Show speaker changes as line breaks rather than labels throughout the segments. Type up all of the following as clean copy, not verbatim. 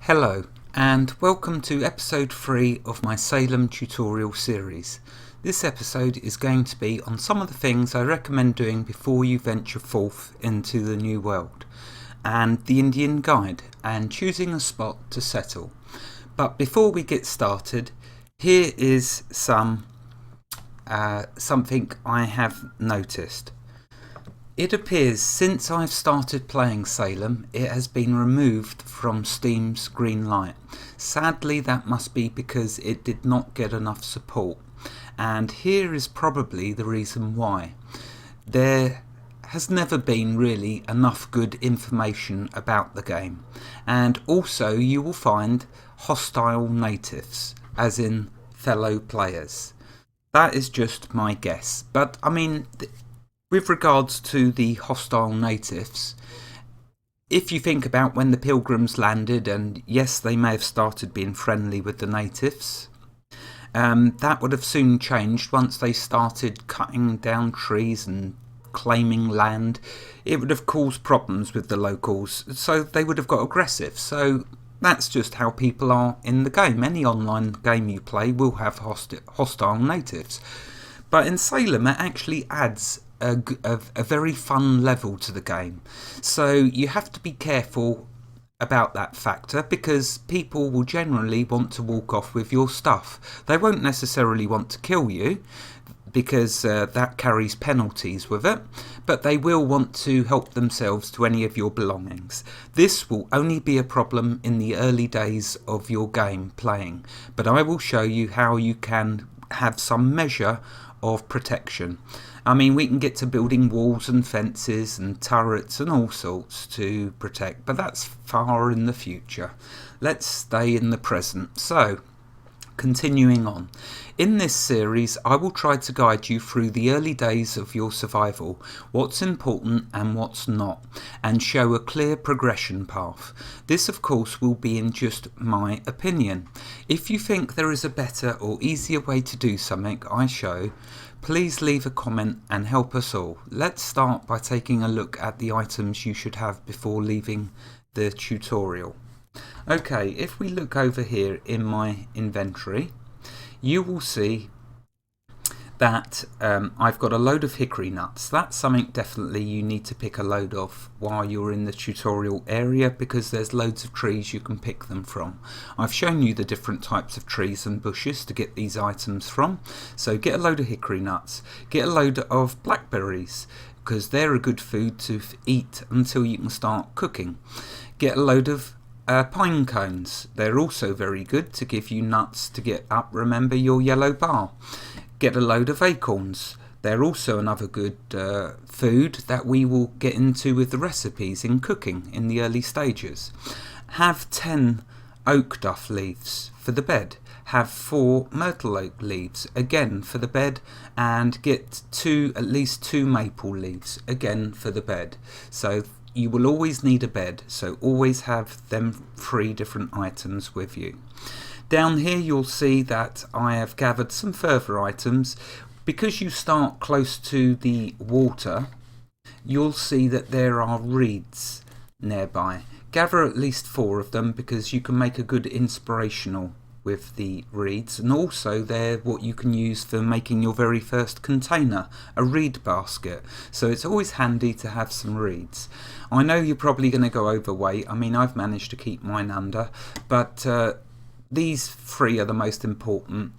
Hello and welcome to episode 3 of my Salem tutorial series. This episode is going to be on some of the things I recommend doing before you venture forth into the new world, and the Indian guide, and choosing a spot to settle. But before we get started, here is something I have noticed. It appears since I've started playing Salem, it has been removed from Steam's green light. Sadly, that must be because it did not get enough support. And here is probably the reason why. There has never been really enough good information about the game. And also you will find hostile natives, as in fellow players. That is just my guess. But I mean, with regards to the hostile natives, if you think about when the Pilgrims landed, and yes, they may have started being friendly with the natives, that would have soon changed once they started cutting down trees and claiming land. It would have caused problems with the locals, so they would have got aggressive. So that's just how people are in the game. Any online game you play will have hostile natives. But in Salem, it actually adds a very fun level to the game. So you have to be careful about that factor, because people will generally want to walk off with your stuff. They won't necessarily want to kill you, because that carries penalties with it, but they will want to help themselves to any of your belongings. This will only be a problem in the early days of your game playing, but I will show you how you can have some measure of protection. I mean, we can get to building walls and fences and turrets and all sorts to protect, but that's far in the future. Let's stay in the present. So, continuing on. In this series, I will try to guide you through the early days of your survival, what's important and what's not, and show a clear progression path. This, of course, will be in just my opinion. If you think there is a better or easier way to do something I show, please leave a comment and help us all. Let's start by taking a look at the items you should have before leaving the tutorial. Okay, if we look over here in my inventory, you will see that I've got a load of hickory nuts. That's something definitely you need to pick a load of while you're in the tutorial area, because there's loads of trees you can pick them from. I've shown you the different types of trees and bushes to get these items from. So get a load of hickory nuts, get a load of blackberries, because they're a good food to eat until you can start cooking. Get a load of pine cones. They're also very good to give you nuts to get up, remember, your yellow bar. Get a load of acorns. They're also another good food that we will get into with the recipes in cooking in the early stages. Have 10 oak duff leaves for the bed. Have 4 myrtle oak leaves, again for the bed, and get at least 2 maple leaves, again for the bed. So you will always need a bed, so always have them 3 different items with you. Down here you'll see that I have gathered some further items. Because you start close to the water, you'll see that there are reeds nearby. Gather at least 4 of them, because you can make a good inspirational with the reeds, and also they're what you can use for making your very first container, a reed basket. So it's always handy to have some reeds. I know you're probably going to go overweight. I mean, I've managed to keep mine under, but these 3 are the most important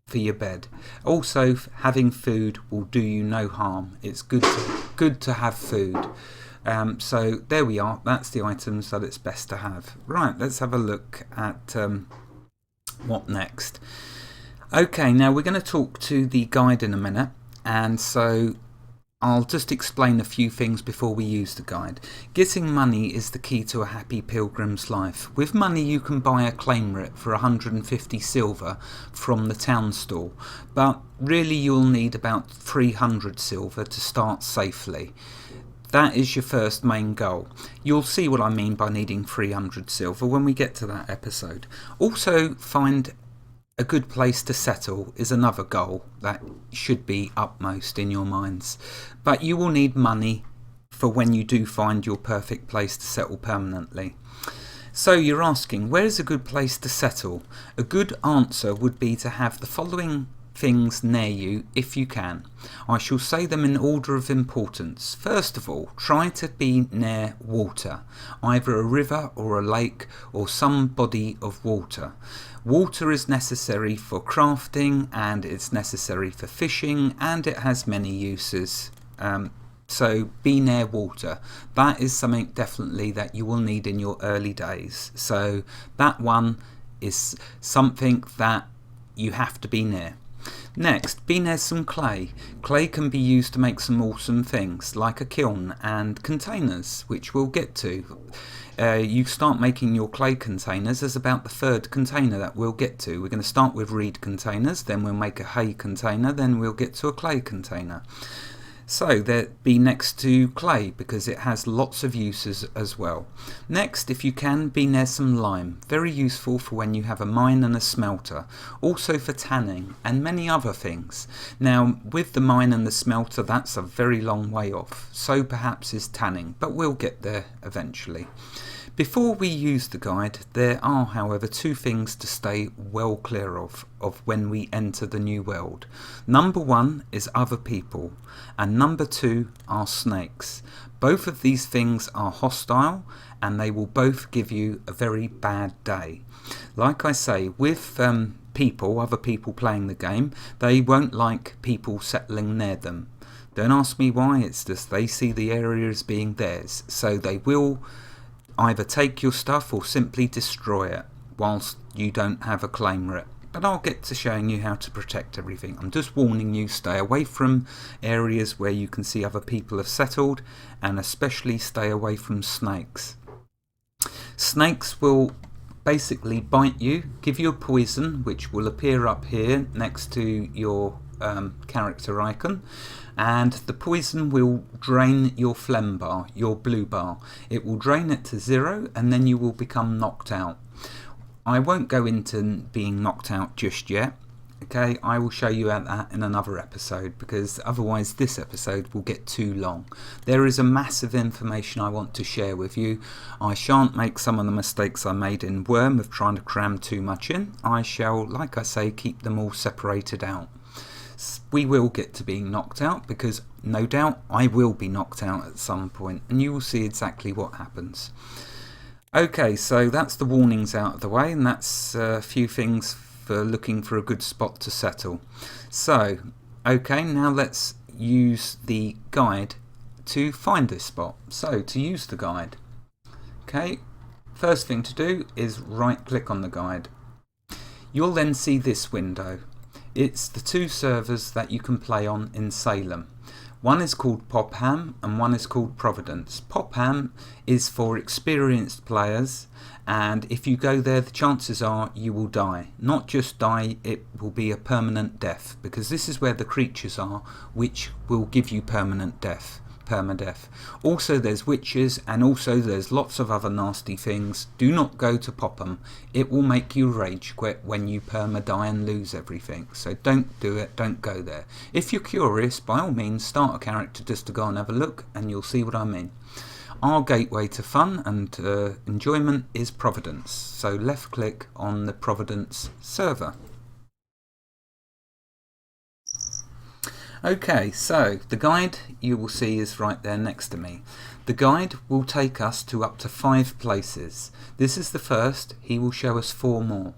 for your bed. Also, having food will do you no harm. It's good to have food. So there we are. That's the items that it's best to have. Right, let's have a look at what next. Okay, now we're going to talk to the guide in a minute, and so I'll just explain a few things before we use the guide. Getting money is the key to a happy pilgrim's life. With money you can buy a claim writ for 150 silver from the town store, but really you'll need about 300 silver to start safely. That is your first main goal. You'll see what I mean by needing 300 silver when we get to that episode. Also, find a good place to settle is another goal that should be upmost in your minds. But you will need money for when you do find your perfect place to settle permanently. So you're asking, where is a good place to settle? A good answer would be to have the following things near you if you can. I shall say them in order of importance. First of all, try to be near water, either a river or a lake or some body of water. Water is necessary for crafting, and it's necessary for fishing, and it has many uses. So be near water. That is something definitely that you will need in your early days. So that one is something that you have to be near. Next, be near some clay. Clay can be used to make some awesome things, like a kiln and containers, which we'll get to. You start making your clay containers as about the third container that we'll get to. We're going to start with reed containers, then we'll make a hay container, then we'll get to a clay container. So be next to clay because it has lots of uses as well. Next, if you can, be near some lime. Very useful for when you have a mine and a smelter. Also for tanning and many other things. Now with the mine and the smelter, that's a very long way off. So perhaps is tanning, but we'll get there eventually. Before we use the guide, there are, however, two things to stay well clear of when we enter the new world. Number one is other people, and number two are snakes. Both of these things are hostile, and they will both give you a very bad day. Like I say, with other people playing the game, they won't like people settling near them. Don't ask me why, it's just they see the area as being theirs, so they will either take your stuff or simply destroy it whilst you don't have a claim for it. But I'll get to showing you how to protect everything. I'm just warning you, stay away from areas where you can see other people have settled, and especially stay away from snakes. Snakes will basically bite you, give you a poison which will appear up here next to your character icon, and the poison will drain your phlegm bar, your blue bar. It will drain it to 0 and then you will become knocked out. I won't go into being knocked out just yet. Okay, I will show you that in another episode because otherwise this episode will get too long. There is a massive information I want to share with you. I shan't make some of the mistakes I made in Worm of trying to cram too much in. I shall, like I say, keep them all separated out. We will get to being knocked out because no doubt I will be knocked out at some point, and you will see exactly what happens. Okay, so that's the warnings out of the way, and that's a few things for looking for a good spot to settle. So, okay, now let's use the guide to find this spot. So, to use the guide, okay, first thing to do is right click on the guide. You'll then see this window. It's the two servers that you can play on in Salem. One is called Popham and one is called Providence. Popham is for experienced players, and if you go there the chances are you will die. Not just die, it will be a permanent death, because this is where the creatures are which will give you permanent death. Permadeath. Also there's witches, and also there's lots of other nasty things. Do not go to Popham. It will make you rage quit when you perma die and lose everything. So don't do it, don't go there. If you're curious, by all means start a character just to go and have a look and you'll see what I mean. Our gateway to fun and enjoyment is Providence. So left click on the Providence server. Okay, so the guide you will see is right there next to me. The guide will take us to up to 5 places. This is the first. He will show us 4 more.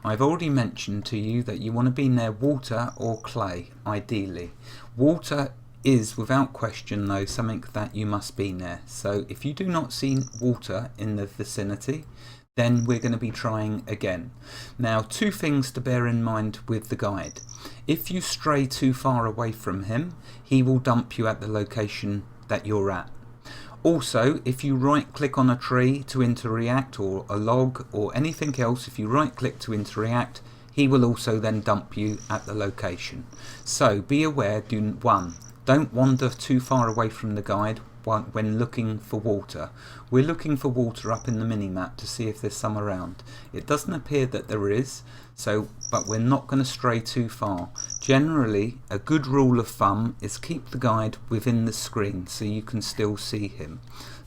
I've already mentioned to you that you want to be near water or clay, ideally. Water is without question though something that you must be near. So if you do not see water in the vicinity, then we're going to be trying again. Now, 2 things to bear in mind with the guide. If you stray too far away from him, he will dump you at the location that you're at. Also, if you right click on a tree to interact, or a log or anything else, if you right click to interact, he will also then dump you at the location. So be aware, don't wander too far away from the guide when looking for water. We're looking for water up in the mini-map to see if there's some around. It doesn't appear that there is, but we're not going to stray too far. Generally, a good rule of thumb is keep the guide within the screen so you can still see him.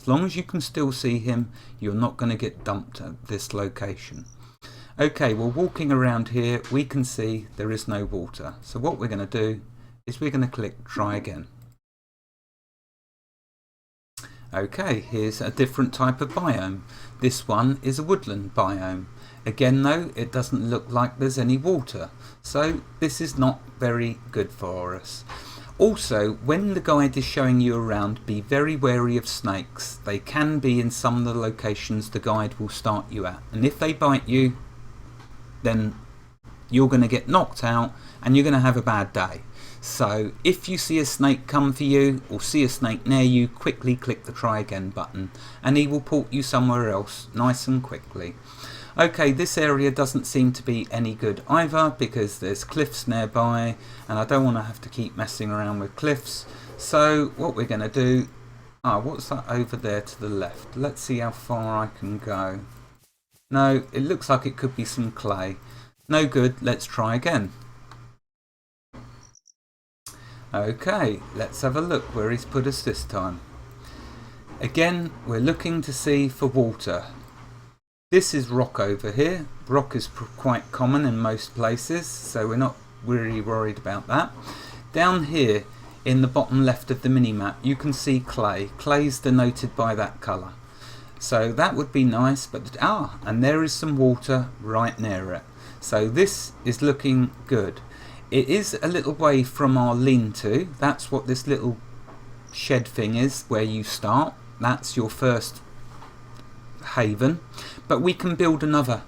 As long as you can still see him, you're not going to get dumped at this location. Okay, well, walking around here, we can see there is no water. So what we're going to do is we're going to click try again. Okay, here's a different type of biome. This one is a woodland biome. Again though, it doesn't look like there's any water, so this is not very good for us. Also, when the guide is showing you around, be very wary of snakes. They can be in some of the locations the guide will start you at, and if they bite you, then you're going to get knocked out and you're going to have a bad day. So if you see a snake come for you or see a snake near you, quickly click the try again button and he will port you somewhere else nice and quickly. Okay, this area doesn't seem to be any good either because there's cliffs nearby and I don't want to have to keep messing around with cliffs. So what we're going to do, what's that over there to the left? Let's see how far I can go. No, it looks like it could be some clay. No good, let's try again. Okay, let's have a look where he's put us this time. Again, we're looking to see for water. This is rock over here. Rock is quite common in most places, so we're not really worried about that. Down here in the bottom left of the mini-map, you can see clay. Clay's denoted by that colour. So that would be nice, but and there is some water right near it. So this is looking good. It is a little way from our lean-to. That's what this little shed thing is, where you start. That's your first haven, but we can build another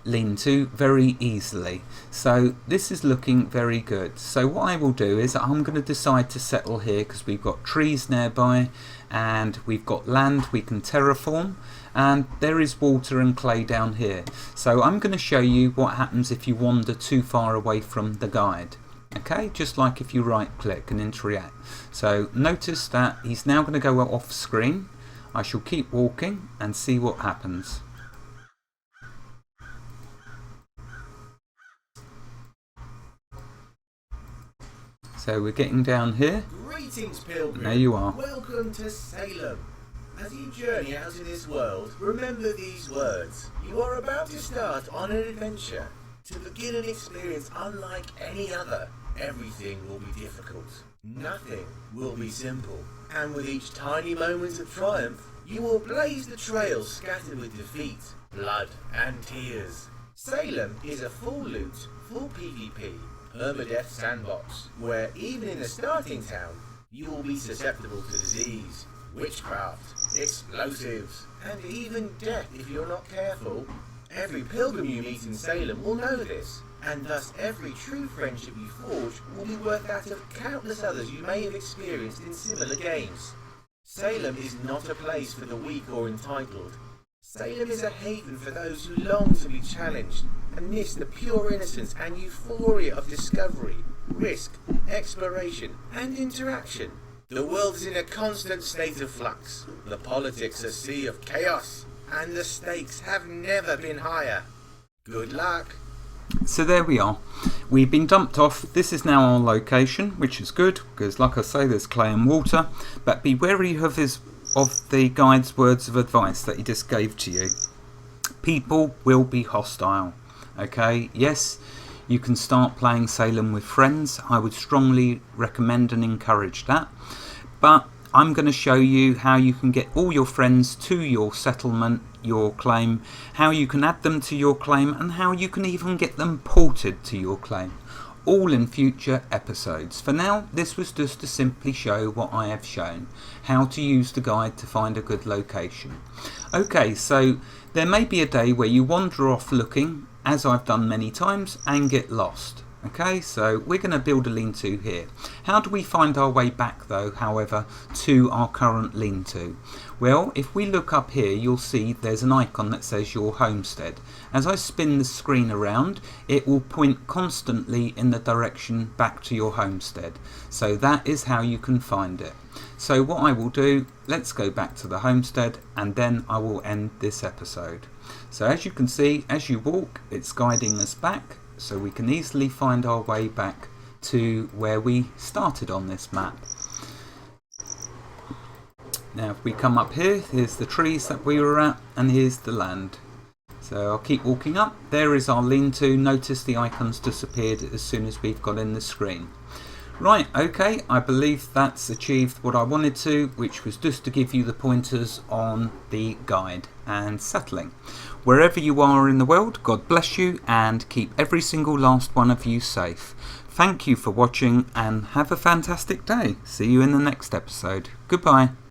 lean-to very easily. So this is looking very good. So what I will do is I'm going to decide to settle here because we've got trees nearby and we've got land we can terraform, and there is water and clay down here. So I'm going to show you what happens if you wander too far away from the guide. Okay, just like if you right click and interact. So notice that he's now going to go off screen. I shall keep walking and see what happens. So we're getting down here.
Greetings, pilgrim.
There you are.
Welcome to Salem. As you journey out in this world, remember these words. You are about to start on an adventure. To begin an experience unlike any other. Everything will be difficult. Nothing will be simple. And with each tiny moment of triumph, you will blaze the trail scattered with defeat, blood and tears. Salem is a full loot, full PvP, permadeath sandbox, where even in the starting town, you will be susceptible to disease, witchcraft, explosives, and even death if you're not careful. Every pilgrim you meet in Salem will know this, and thus every true friendship you forge will be worth that of countless others you may have experienced in similar games. Salem is not a place for the weak or entitled. Salem is a haven for those who long to be challenged and miss the pure innocence and euphoria of discovery, risk, exploration, and interaction. The world is in a constant state of flux, the politics a sea of chaos, and the stakes have never been higher. Good luck.
So there we are. We've been dumped off. This is now our location, which is good because, like I say, there's clay and water. But be wary of the guide's words of advice that he just gave to you. People will be hostile. Okay, yes, you can start playing Salem with friends. I would strongly recommend and encourage that. But I'm going to show you how you can get all your friends to your settlement, your claim, how you can add them to your claim, and how you can even get them ported to your claim. All in future episodes. For now, this was just to simply show what I have shown, how to use the guide to find a good location. Okay, so there may be a day where you wander off looking, as I've done many times, and get lost. Okay, so we're going to build a lean-to here. How do we find our way back though, however, to our current lean-to? Well, if we look up here, you'll see there's an icon that says your homestead. As I spin the screen around, it will point constantly in the direction back to your homestead. So that is how you can find it. So what I will do, let's go back to the homestead and then I will end this episode. So as you can see, as you walk, it's guiding us back. So we can easily find our way back to where we started on this map. Now if we come up here, here's the trees that we were at, and here's the land. So I'll keep walking up. There is our lean-to. Notice the icons disappeared as soon as we've got in the screen. Right, okay, I believe that's achieved what I wanted to, which was just to give you the pointers on the guide and settling. Wherever you are in the world, God bless you and keep every single last one of you safe. Thank you for watching and have a fantastic day. See you in the next episode. Goodbye.